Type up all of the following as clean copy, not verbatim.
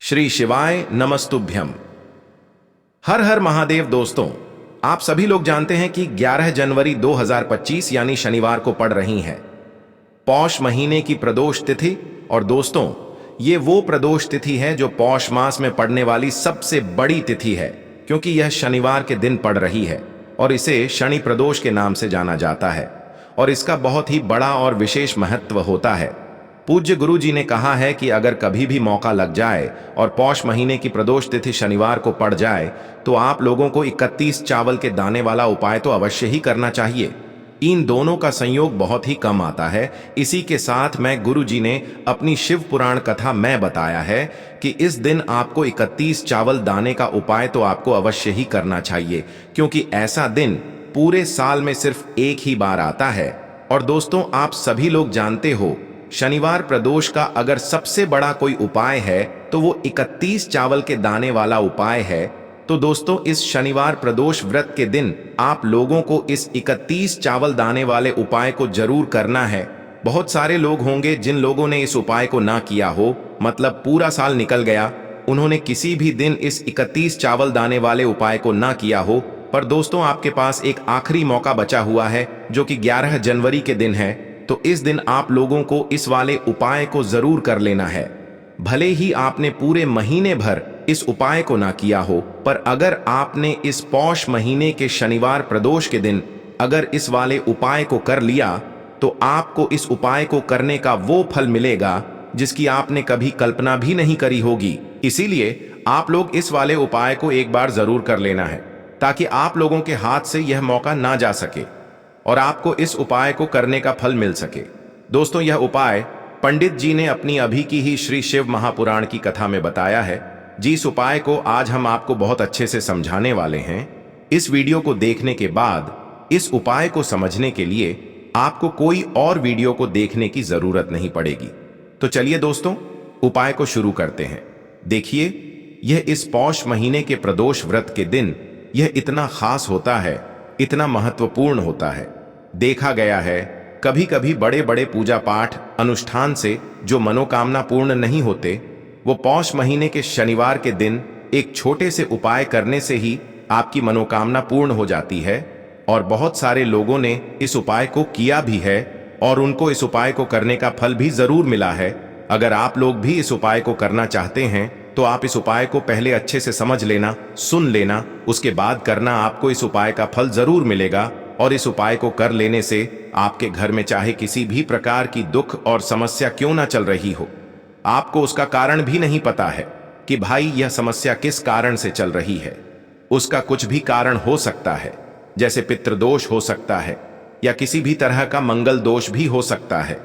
श्री शिवाय नमस्तुभ्यम। हर हर महादेव। दोस्तों, आप सभी लोग जानते हैं कि 11 जनवरी 2025 यानी शनिवार को पड़ रही है पौष महीने की प्रदोष तिथि। और दोस्तों, ये वो प्रदोष तिथि है जो पौष मास में पड़ने वाली सबसे बड़ी तिथि है, क्योंकि यह शनिवार के दिन पड़ रही है और इसे शनि प्रदोष के नाम से जाना जाता है और इसका बहुत ही बड़ा और विशेष महत्व होता है। पूज्य गुरु जी ने कहा है कि अगर कभी भी मौका लग जाए और पौष महीने की प्रदोष तिथि शनिवार को पड़ जाए तो आप लोगों को 31 चावल के दाने वाला उपाय तो अवश्य ही करना चाहिए। इन दोनों का संयोग बहुत ही कम आता है। इसी के साथ मैं गुरु जी ने अपनी शिव पुराण कथा में बताया है कि इस दिन आपको 31 चावल दाने का उपाय तो आपको अवश्य ही करना चाहिए, क्योंकि ऐसा दिन पूरे साल में सिर्फ एक ही बार आता है। और दोस्तों, आप सभी लोग जानते हो, शनिवार प्रदोष का अगर सबसे बड़ा कोई उपाय है तो वो 31 चावल के दाने वाला उपाय है। तो दोस्तों, इस शनिवार प्रदोष व्रत के दिन आप लोगों को इस 31 चावल दाने वाले उपाय को जरूर करना है। बहुत सारे लोग होंगे जिन लोगों ने इस उपाय को ना किया हो, मतलब पूरा साल निकल गया, उन्होंने किसी भी दिन इस 31 चावल दाने वाले उपाय को ना किया हो। पर दोस्तों, आपके पास एक आखिरी मौका बचा हुआ है जो कि 11 जनवरी के दिन है। तो इस दिन आप लोगों को इस वाले उपाय को जरूर कर लेना है। भले ही आपने पूरे महीने भर इस उपाय को ना किया हो, पर अगर आपने इस पौष महीने के शनिवार प्रदोष के दिन अगर इस वाले उपाय को कर लिया तो आपको इस उपाय को करने का वो फल मिलेगा जिसकी आपने कभी कल्पना भी नहीं करी होगी। इसीलिए आप लोग इस वाले उपाय को एक बार जरूर कर लेना है, ताकि आप लोगों के हाथ से यह मौका ना जा सके और आपको इस उपाय को करने का फल मिल सके। दोस्तों, यह उपाय पंडित जी ने अपनी अभी की ही श्री शिव महापुराण की कथा में बताया है। जिस उपाय को आज हम आपको बहुत अच्छे से समझाने वाले हैं। इस वीडियो को देखने के बाद इस उपाय को समझने के लिए आपको कोई और वीडियो को देखने की जरूरत नहीं पड़ेगी। तो चलिए दोस्तों, उपाय को शुरू करते हैं। देखिए, यह इस पौष महीने के प्रदोष व्रत के दिन यह इतना खास होता है, इतना महत्वपूर्ण होता है। देखा गया है कभी कभी बड़े बड़े पूजा पाठ अनुष्ठान से जो मनोकामना पूर्ण नहीं होते, वो पौष महीने के शनिवार के दिन एक छोटे से उपाय करने से ही आपकी मनोकामना पूर्ण हो जाती है। और बहुत सारे लोगों ने इस उपाय को किया भी है और उनको इस उपाय को करने का फल भी जरूर मिला है। अगर आप लोग भी इस उपाय को करना चाहते हैं तो आप इस उपाय को पहले अच्छे से समझ लेना, सुन लेना, उसके बाद करना। आपको इस उपाय का फल जरूर मिलेगा और इस उपाय को कर लेने से आपके घर में चाहे किसी भी प्रकार की दुख और समस्या क्यों ना चल रही हो, आपको उसका कारण भी नहीं पता है कि भाई यह समस्या किस कारण से चल रही है। उसका कुछ भी कारण हो सकता है, जैसे पितृदोष हो सकता है या किसी भी तरह का मंगल दोष भी हो सकता है।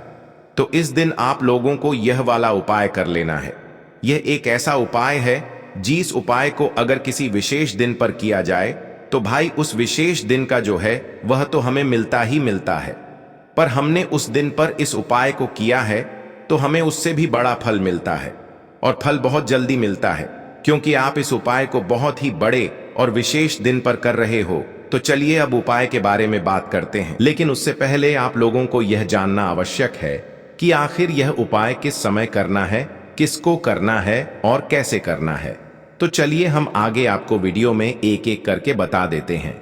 तो इस दिन आप लोगों को यह वाला उपाय कर लेना है। यह एक ऐसा उपाय है जिस उपाय को अगर किसी विशेष दिन पर किया जाए तो भाई उस विशेष दिन का जो है वह तो हमें मिलता ही मिलता है, पर हमने उस दिन पर इस उपाय को किया है तो हमें उससे भी बड़ा फल मिलता है और फल बहुत जल्दी मिलता है, क्योंकि आप इस उपाय को बहुत ही बड़े और विशेष दिन पर कर रहे हो। तो चलिए अब उपाय के बारे में बात करते हैं, लेकिन उससे पहले आप लोगों को यह जानना आवश्यक है कि आखिर यह उपाय किस समय करना है, किसको करना है और कैसे करना है। तो चलिए हम आगे आपको वीडियो में एक एक करके बता देते हैं।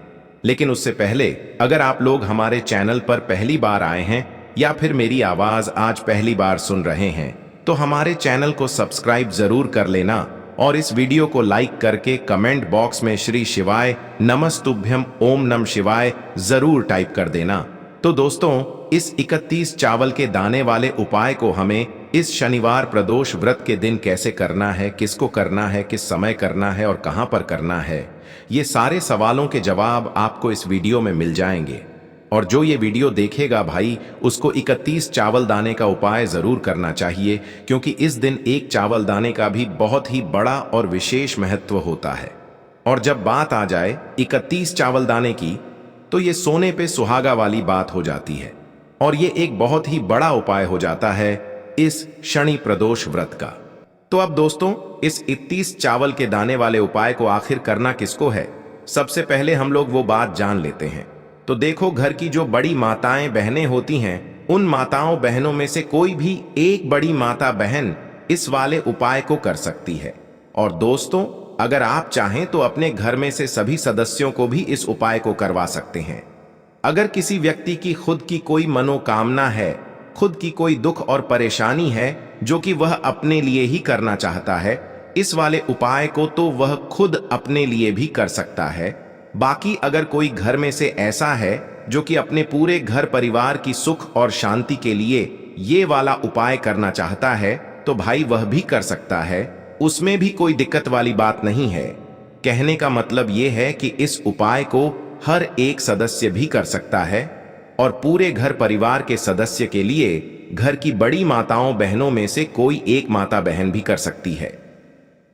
लेकिन उससे पहले अगर आप लोग हमारे चैनल पर पहली बार आए हैं या फिर मेरी आवाज आज पहली बार सुन रहे हैं तो हमारे चैनल को सब्सक्राइब जरूर कर लेना और इस वीडियो को लाइक करके कमेंट बॉक्स में श्री शिवाय नमस्तुभ्यम ओम नमः शिवाय जरूर टाइप कर देना। तो दोस्तों, इस 31 चावल के दाने वाले उपाय को हमें इस शनिवार प्रदोष व्रत के दिन कैसे करना है, किसको करना है, किस समय करना है और कहां पर करना है, ये सारे सवालों के जवाब आपको इस वीडियो में मिल जाएंगे। और जो ये वीडियो देखेगा भाई, उसको 31 चावल दाने का उपाय जरूर करना चाहिए, क्योंकि इस दिन एक चावल दाने का भी बहुत ही बड़ा और विशेष महत्व होता है। और जब बात आ जाए 31 चावल दाने की, तो ये सोने पे सुहागा वाली बात हो जाती है और ये एक बहुत ही बड़ा उपाय हो जाता है इस शनि प्रदोष व्रत का। तो अब दोस्तों, इस 31 चावल के दाने वाले उपाय को आखिर करना किसको है, सबसे पहले हम लोग वो बात जान लेते हैं। तो देखो, घर की जो बड़ी माताएं बहनें होती हैं, उन माताओं बहनों में से कोई भी एक बड़ी माता बहन इस वाले उपाय को कर सकती है। और दोस्तों, अगर आप चाहें तो अपने घर में से सभी सदस्यों को भी इस उपाय को करवा सकते हैं। अगर किसी व्यक्ति की खुद की कोई मनोकामना है, खुद की कोई दुख और परेशानी है जो कि वह अपने लिए ही करना चाहता है, इस वाले उपाय को तो वह खुद अपने लिए भी कर सकता है। बाकी अगर कोई घर में से ऐसा है जो कि अपने पूरे घर परिवार की सुख और शांति के लिए ये वाला उपाय करना चाहता है, तो भाई वह भी कर सकता है, उसमें भी कोई दिक्कत वाली बात नहीं है। कहने का मतलब ये है कि इस उपाय को हर एक सदस्य भी कर सकता है और पूरे घर परिवार के सदस्य के लिए घर की बड़ी माताओं बहनों में से कोई एक माता बहन भी कर सकती है।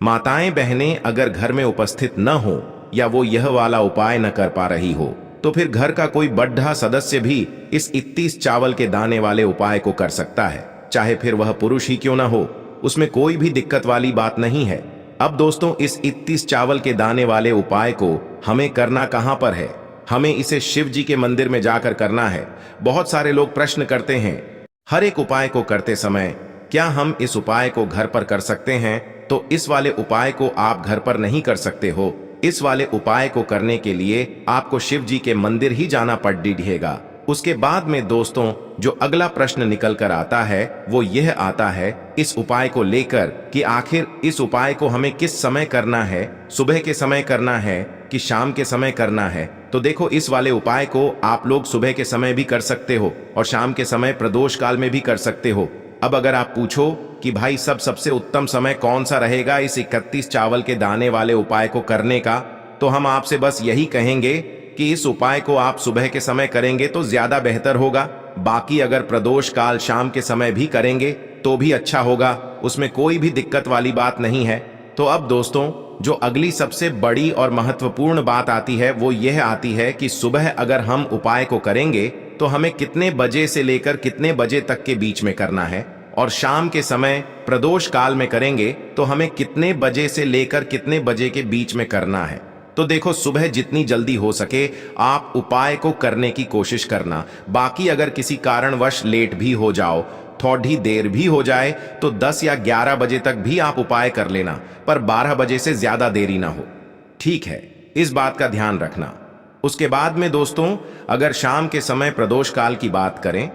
माताएं बहनें अगर घर में उपस्थित न हो या वो यह वाला उपाय न कर पा रही हो, तो फिर घर का कोई बड़ा सदस्य भी इस 31 चावल के दाने वाले उपाय को कर सकता है, चाहे फिर वह पुरुष ही क्यों ना हो, उसमें कोई भी दिक्कत वाली बात नहीं है। अब दोस्तों, इस 31 चावल के दाने वाले उपाय को हमें करना कहां पर है? हमें इसे शिव जी के मंदिर में जाकर करना है। बहुत सारे लोग प्रश्न करते हैं, हर एक उपाय को करते समय क्या हम इस उपाय को घर पर कर सकते हैं? तो इस वाले उपाय को आप घर पर नहीं कर सकते हो। इस वाले उपाय को करने के लिए आपको शिव जी के मंदिर ही जाना पड़ेगा। उसके बाद में दोस्तों, जो अगला प्रश्न निकल कर आता है वो यह आता है इस उपाय को लेकर कि आखिर इस उपाय को हमें किस समय करना है, सुबह के समय करना है कि शाम के समय करना है? तो देखो, इस वाले उपाय को आप लोग सुबह के समय भी कर सकते हो और शाम के समय प्रदोष काल में भी कर सकते हो। अब अगर आप पूछो कि भाई सबसे उत्तम समय कौन सा रहेगा इस 31 चावल के दाने वाले उपाय को करने का, तो हम आपसे बस यही कहेंगे कि इस उपाय को आप सुबह के समय करेंगे तो ज्यादा बेहतर होगा। बाकी अगर प्रदोष काल शाम के समय भी करेंगे तो भी अच्छा होगा, उसमें कोई भी दिक्कत वाली बात नहीं है। तो अब दोस्तों, जो अगली सबसे बड़ी और महत्वपूर्ण बात आती है वो यह आती है कि सुबह अगर हम उपाय को करेंगे तो हमें कितने बजे से लेकर कितने बजे तक के बीच में करना है, और शाम के समय प्रदोष काल में करेंगे तो हमें कितने बजे से लेकर कितने बजे के बीच में करना है। तो देखो, सुबह जितनी जल्दी हो सके आप उपाय को करने की कोशिश करना। बाकी अगर किसी कारणवश लेट भी हो जाओ, थोड़ी देर भी हो जाए, तो 10 या 11 बजे तक भी आप उपाय कर लेना, पर 12 बजे से ज्यादा देरी ना हो। ठीक है, इस बात का ध्यान रखना। उसके बाद में दोस्तों, अगर शाम के समय प्रदोष काल की बात करें,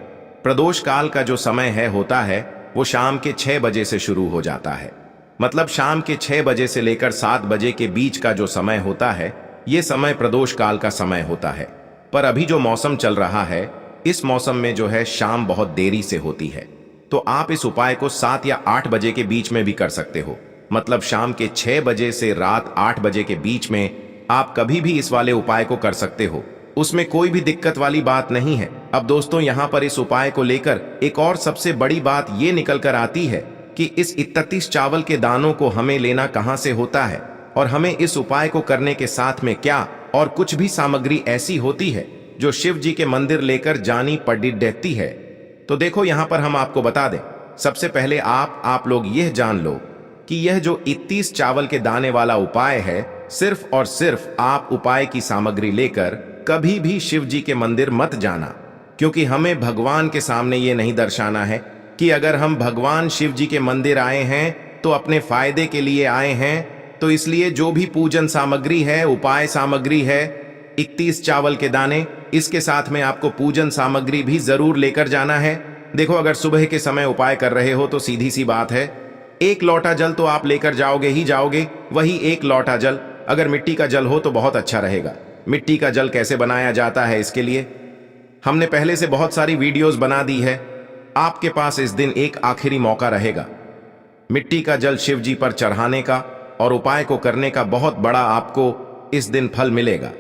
प्रदोष काल का जो समय होता है वो शाम के 6 बजे से शुरू हो जाता है। मतलब शाम के 6 बजे से लेकर 7 बजे के बीच का जो समय होता है, ये समय प्रदोष काल का समय होता है। पर अभी जो मौसम चल रहा है, इस मौसम में जो है शाम बहुत देरी से होती है, तो आप इस उपाय को 7 या 8 बजे के बीच में भी कर सकते हो। मतलब शाम के 6 बजे से रात 8 बजे के बीच में आप कभी भी इस वाले उपाय को कर सकते हो, उसमें कोई भी दिक्कत वाली बात नहीं है। अब दोस्तों, यहाँ पर इस उपाय को लेकर एक और सबसे बड़ी बात ये निकल कर आती है कि इस 31 चावल के दानों को हमें लेना कहां से होता है, और हमें इस उपाय को करने के साथ में क्या और कुछ भी सामग्री ऐसी होती है जो शिव जी के मंदिर लेकर जानी पड़ती है। तो देखो, यहां पर हम आपको बता दें, सबसे पहले आप लोग यह जान लो कि यह जो 31 चावल के दाने वाला उपाय है, सिर्फ और सिर्फ आप उपाय की सामग्री लेकर कभी भी शिव जी के मंदिर मत जाना, क्योंकि हमें भगवान के सामने ये नहीं दर्शाना है कि अगर हम भगवान शिव जी के मंदिर आए हैं तो अपने फायदे के लिए आए हैं। तो इसलिए जो भी पूजन सामग्री है, उपाय सामग्री है, 31 चावल के दाने, इसके साथ में आपको पूजन सामग्री भी जरूर लेकर जाना है। देखो, अगर सुबह के समय उपाय कर रहे हो तो सीधी सी बात है, 1 लोटा जल तो आप लेकर जाओगे ही जाओगे। वही 1 लोटा जल अगर मिट्टी का जल हो तो बहुत अच्छा रहेगा। मिट्टी का जल कैसे बनाया जाता है, इसके लिए हमने पहले से बहुत सारी वीडियोस बना दी है। आपके पास इस दिन एक आखिरी मौका रहेगा मिट्टी का जल शिव जी पर चढ़ाने का, और उपाय को करने का बहुत बड़ा आपको इस दिन फल मिलेगा।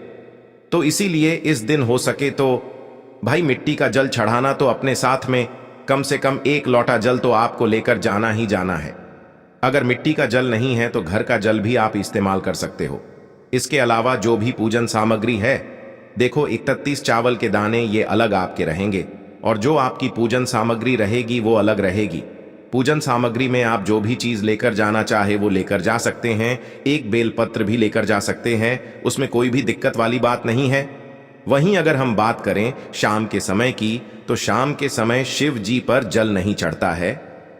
तो इसीलिए इस दिन हो सके तो भाई मिट्टी का जल चढ़ाना तो अपने साथ में कम से कम 1 लोटा जल तो आपको लेकर जाना ही जाना है। अगर मिट्टी का जल नहीं है तो घर का जल भी आप इस्तेमाल कर सकते हो। इसके अलावा जो भी पूजन सामग्री है, देखो 31 चावल के दाने ये अलग आपके रहेंगे, और जो आपकी पूजन सामग्री रहेगी वो अलग रहेगी। पूजन सामग्री में आप जो भी चीज लेकर जाना चाहे वो लेकर जा सकते हैं। एक बेलपत्र भी लेकर जा सकते हैं, उसमें कोई भी दिक्कत वाली बात नहीं है। वहीं अगर हम बात करें शाम के समय की, तो शाम के समय शिव जी पर जल नहीं चढ़ता है।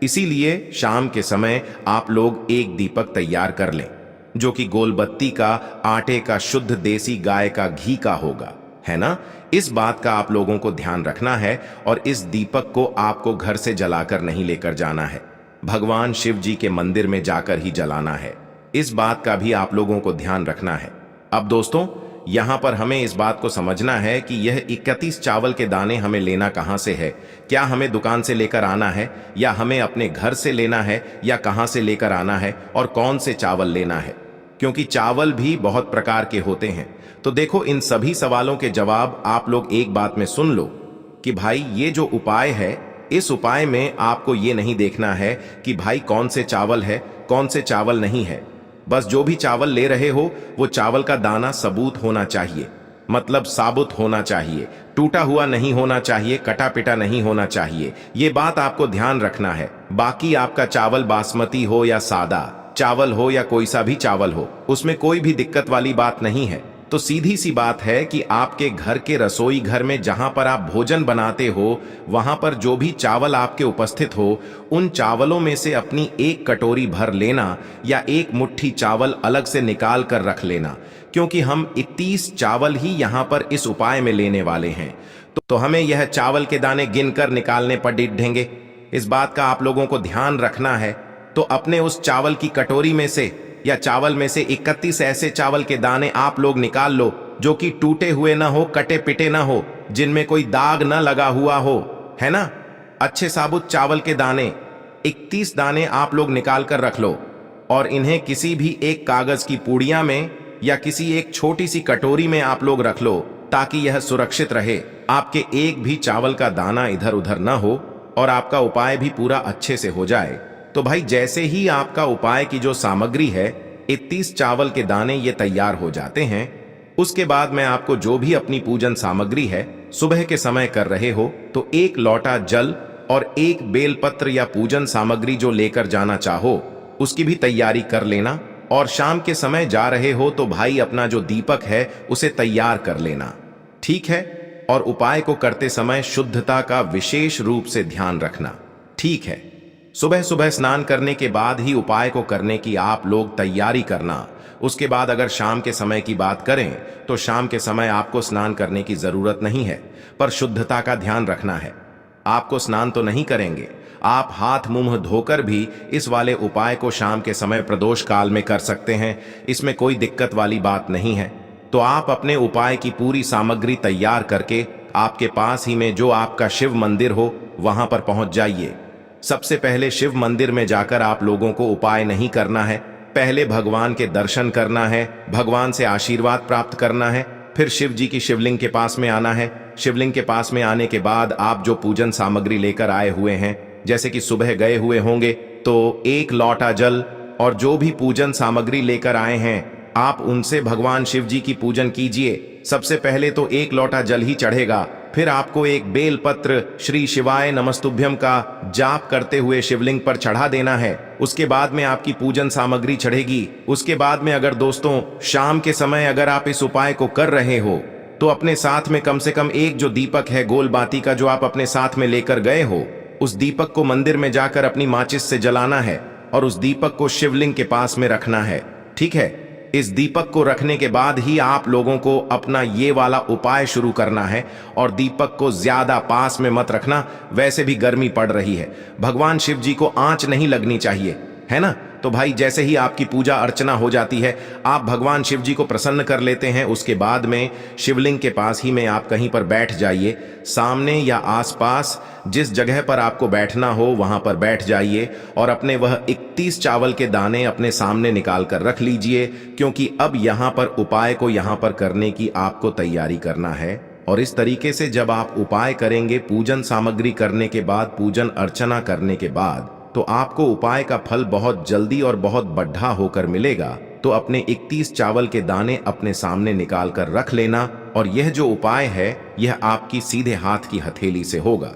इसीलिए शाम के समय आप लोग एक दीपक तैयार कर लें, जो कि गोलबत्ती का, आटे का, शुद्ध देसी गाय का घी का होगा, है ना। इस बात का आप लोगों को ध्यान रखना है और इस दीपक को आपको घर से जलाकर नहीं लेकर जाना है, भगवान शिव जी के मंदिर में जाकर ही जलाना है। इस बात का भी आप लोगों को ध्यान रखना है। अब दोस्तों, यहां पर हमें इस बात को समझना है कि यह 31 चावल के दाने हमें लेना कहां से है। क्या हमें दुकान से लेकर आना है, या हमें अपने घर से लेना है, या कहां से लेकर आना है, और कौन से चावल लेना है, क्योंकि चावल भी बहुत प्रकार के होते हैं। तो देखो, इन सभी सवालों के जवाब आप लोग एक बात में सुन लो कि भाई ये जो उपाय है, इस उपाय में आपको ये नहीं देखना है कि भाई कौन से चावल है, कौन से चावल नहीं है। बस जो भी चावल ले रहे हो वो चावल का दाना सबूत होना चाहिए, मतलब साबुत होना चाहिए, टूटा हुआ नहीं होना चाहिए, कटा पिटा नहीं होना चाहिए। ये बात आपको ध्यान रखना है। बाकी आपका चावल बासमती हो या सादा चावल हो या कोई सा भी चावल हो, उसमें कोई भी दिक्कत वाली बात नहीं है। तो सीधी सी बात है कि आपके घर के रसोई घर में जहां पर आप भोजन बनाते हो, वहां पर जो भी चावल आपके उपस्थित हो, उन चावलों में से अपनी एक कटोरी भर लेना या एक मुट्ठी चावल अलग से निकाल कर रख लेना, क्योंकि हम 31 चावल ही यहां पर इस उपाय में लेने वाले हैं। तो हमें यह चावल के दाने गिनकर निकालने पर डिढेंगे। इस बात का आप लोगों को ध्यान रखना है। तो अपने उस चावल की कटोरी में से या चावल में से 31 ऐसे चावल के दाने आप लोग निकाल लो जो कि टूटे हुए ना हो, कटे पिटे ना हो, जिनमें कोई दाग ना लगा हुआ हो, है ना। अच्छे साबुत चावल के दाने 31 दाने आप लोग निकाल कर रख लो और इन्हें किसी भी एक कागज की पुड़िया में या किसी एक छोटी सी कटोरी में आप लोग रख लो, ताकि यह सुरक्षित रहे, आपके एक भी चावल का दाना इधर उधर ना हो और आपका उपाय भी पूरा अच्छे से हो जाए। तो भाई जैसे ही आपका उपाय की जो सामग्री है, 31 चावल के दाने ये तैयार हो जाते हैं, उसके बाद मैं आपको जो भी अपनी पूजन सामग्री है सुबह के समय कर रहे हो, तो एक लोटा जल और एक बेलपत्र या पूजन सामग्री जो लेकर जाना चाहो उसकी भी तैयारी कर लेना। और शाम के समय जा रहे हो तो भाई अपना जो दीपक है उसे तैयार कर लेना, ठीक है। और उपाय को करते समय शुद्धता का विशेष रूप से ध्यान रखना, ठीक है। सुबह सुबह स्नान करने के बाद ही उपाय को करने की आप लोग तैयारी करना। उसके बाद अगर शाम के समय की बात करें तो शाम के समय आपको स्नान करने की जरूरत नहीं है, पर शुद्धता का ध्यान रखना है। आपको स्नान तो नहीं करेंगे, आप हाथ मुंह धोकर भी इस वाले उपाय को शाम के समय प्रदोष काल में कर सकते हैं, इसमें कोई दिक्कत वाली बात नहीं है। तो आप अपने उपाय की पूरी सामग्री तैयार करके आपके पास ही में जो आपका शिव मंदिर हो वहां पर पहुंच जाइए। सबसे पहले शिव मंदिर में जाकर आप लोगों को उपाय नहीं करना है, पहले भगवान के दर्शन करना है, भगवान से आशीर्वाद प्राप्त करना है, फिर शिव जी की शिवलिंग के पास में आना है। शिवलिंग के पास में आने के बाद आप जो पूजन सामग्री लेकर आए हुए हैं, जैसे कि सुबह गए हुए होंगे तो एक लोटा जल और जो भी पूजन सामग्री लेकर आए हैं आप उनसे भगवान शिव जी की पूजन कीजिए। सबसे पहले तो एक लोटा जल ही चढ़ेगा, फिर आपको एक बेलपत्र श्री शिवाय नमस्तुभ्यम का जाप करते हुए शिवलिंग पर चढ़ा देना है। उसके बाद में आपकी पूजन सामग्री चढ़ेगी। उसके बाद में अगर दोस्तों शाम के समय अगर आप इस उपाय को कर रहे हो तो अपने साथ में कम से कम एक जो दीपक है गोल बाती का जो आप अपने साथ में लेकर गए हो, उस दीपक को मंदिर में जाकर अपनी माचिस से जलाना है और उस दीपक को शिवलिंग के पास में रखना है, ठीक है। इस दीपक को रखने के बाद ही आप लोगों को अपना ये वाला उपाय शुरू करना है और दीपक को ज्यादा पास में मत रखना, वैसे भी गर्मी पड़ रही है, भगवान शिव जी को आंच नहीं लगनी चाहिए, है ना। तो भाई जैसे ही आपकी पूजा अर्चना हो जाती है, आप भगवान शिव जी को प्रसन्न कर लेते हैं, उसके बाद में शिवलिंग के पास ही में आप कहीं पर बैठ जाइए। सामने या आसपास जिस जगह पर आपको बैठना हो वहां पर बैठ जाइए और अपने वह 31 चावल के दाने अपने सामने निकाल कर रख लीजिए, क्योंकि अब यहां पर उपाय को यहां पर करने की आपको तैयारी करना है। और इस तरीके से जब आप उपाय करेंगे, पूजन सामग्री करने के बाद, पूजन अर्चना करने के बाद, तो आपको उपाय का फल बहुत जल्दी और बहुत बढ़ा होकर मिलेगा। तो अपने 31 चावल के दाने अपने सामने निकाल कर रख लेना और यह जो उपाय है यह आपकी सीधे हाथ की हथेली से होगा,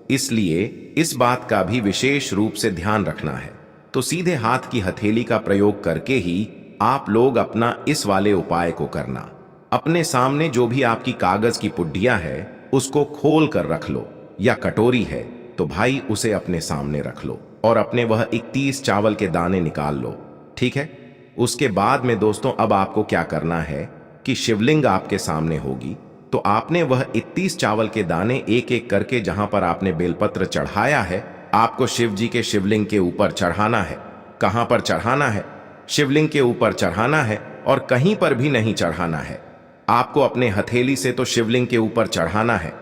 इसलिए इस बात का भी विशेष रूप से ध्यान रखना है। तो सीधे हाथ की हथेली का प्रयोग करके ही आप लोग अपना इस वाले उपाय को करना। अपने सामने जो भी आपकी कागज की पुड्डिया है उसको खोल कर रख लो, या कटोरी है तो भाई उसे अपने सामने रख लो और अपने वह 31 चावल के दाने निकाल लो। ठीक है। उसके बाद में दोस्तों अब आपको क्या करना है कि शिवलिंग आपके सामने होगी, तो आपने वह 31 चावल के दाने एक एक करके जहां पर आपने बेलपत्र चढ़ाया है, आपको शिव जी के शिवलिंग के ऊपर चढ़ाना है। कहां पर चढ़ाना है? शिवलिंग के ऊपर चढ़ाना है और कहीं पर भी नहीं चढ़ाना है। आपको अपने हथेली से तो शिवलिंग के ऊपर चढ़ाना है,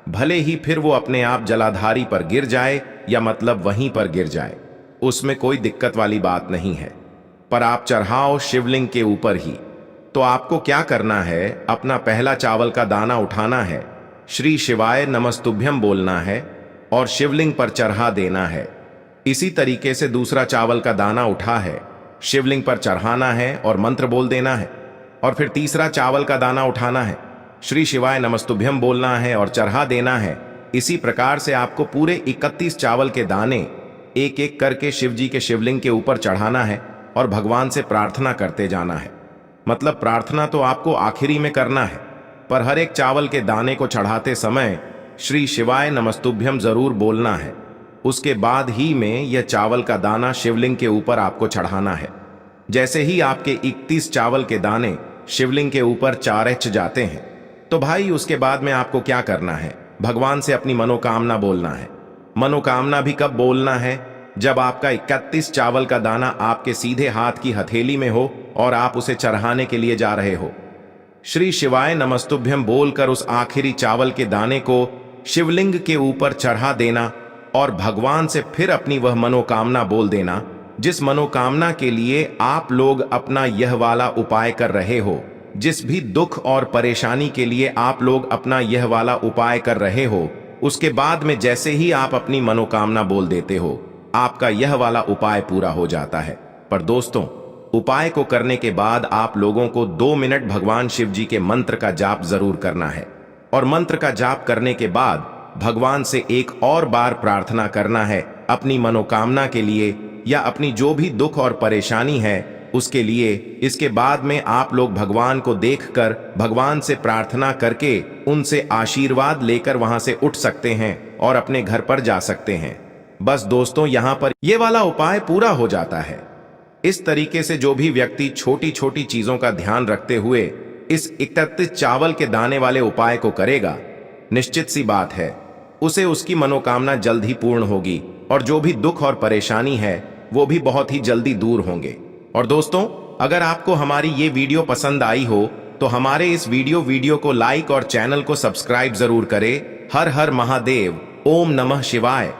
भले ही फिर वो अपने आप जलाधारी पर गिर जाए या मतलब वहीं पर गिर जाए, उसमें कोई दिक्कत वाली बात नहीं है, पर आप चढ़ाओ शिवलिंग के ऊपर ही। तो आपको क्या करना है, अपना पहला चावल का दाना उठाना है, श्री शिवाय नमस्तुभ्यम बोलना है और शिवलिंग पर चढ़ा देना है। इसी तरीके से दूसरा चावल का दाना उठा है, शिवलिंग पर चढ़ाना है और मंत्र बोल देना है। और फिर तीसरा चावल का दाना उठाना है, श्री शिवाय नमस्तुभ्यम बोलना है और चढ़ा देना है। इसी प्रकार से आपको पूरे 31 चावल के दाने एक एक करके शिव जी के शिवलिंग के ऊपर चढ़ाना है और भगवान से प्रार्थना करते जाना है। मतलब प्रार्थना तो आपको आखिरी में करना है, पर हर एक चावल के दाने को चढ़ाते समय श्री शिवाय नमस्तुभ्यम जरूर बोलना है। उसके बाद ही में यह चावल का दाना शिवलिंग के ऊपर आपको चढ़ाना है। जैसे ही आपके 31 चावल के दाने शिवलिंग के ऊपर चारच जाते हैं, तो भाई उसके बाद में आपको क्या करना है, भगवान से अपनी मनोकामना बोलना है। मनोकामना भी कब बोलना है? जब आपका 31 चावल का दाना आपके सीधे हाथ की हथेली में हो और आप उसे चढ़ाने के लिए जा रहे हो। श्री शिवाय नमस्तुभ्यम बोलकर उस आखिरी चावल के दाने को शिवलिंग के ऊपर चढ़ा देना और भगवान से फिर अपनी वह मनोकामना बोल देना, जिस मनोकामना के लिए आप लोग अपना यह वाला उपाय कर रहे हो, जिस भी दुख और परेशानी के लिए आप लोग अपना यह वाला उपाय कर रहे हो। उसके बाद में जैसे ही आप अपनी मनोकामना बोल देते हो, आपका यह वाला उपाय पूरा हो जाता है। पर दोस्तों, उपाय को करने के बाद आप लोगों को 2 मिनट भगवान शिव जी के मंत्र का जाप जरूर करना है और मंत्र का जाप करने के बाद भगवान से एक और बार प्रार्थना करना है अपनी मनोकामना के लिए या अपनी जो भी दुख और परेशानी है उसके लिए। इसके बाद में आप लोग भगवान को देखकर भगवान से प्रार्थना करके उनसे आशीर्वाद लेकर वहां से उठ सकते हैं और अपने घर पर जा सकते हैं। बस दोस्तों, यहां पर ये वाला उपाय पूरा हो जाता है। इस तरीके से जो भी व्यक्ति छोटी छोटी चीजों का ध्यान रखते हुए इस 31 चावल के दाने वाले उपाय को करेगा, निश्चित सी बात है उसे उसकी मनोकामना जल्द ही पूर्ण होगी और जो भी दुख और परेशानी है वो भी बहुत ही जल्दी दूर होंगे। और दोस्तों, अगर आपको हमारी ये वीडियो पसंद आई हो तो हमारे इस वीडियो को लाइक और चैनल को सब्सक्राइब जरूर करें। हर हर महादेव, ओम नमः शिवाय।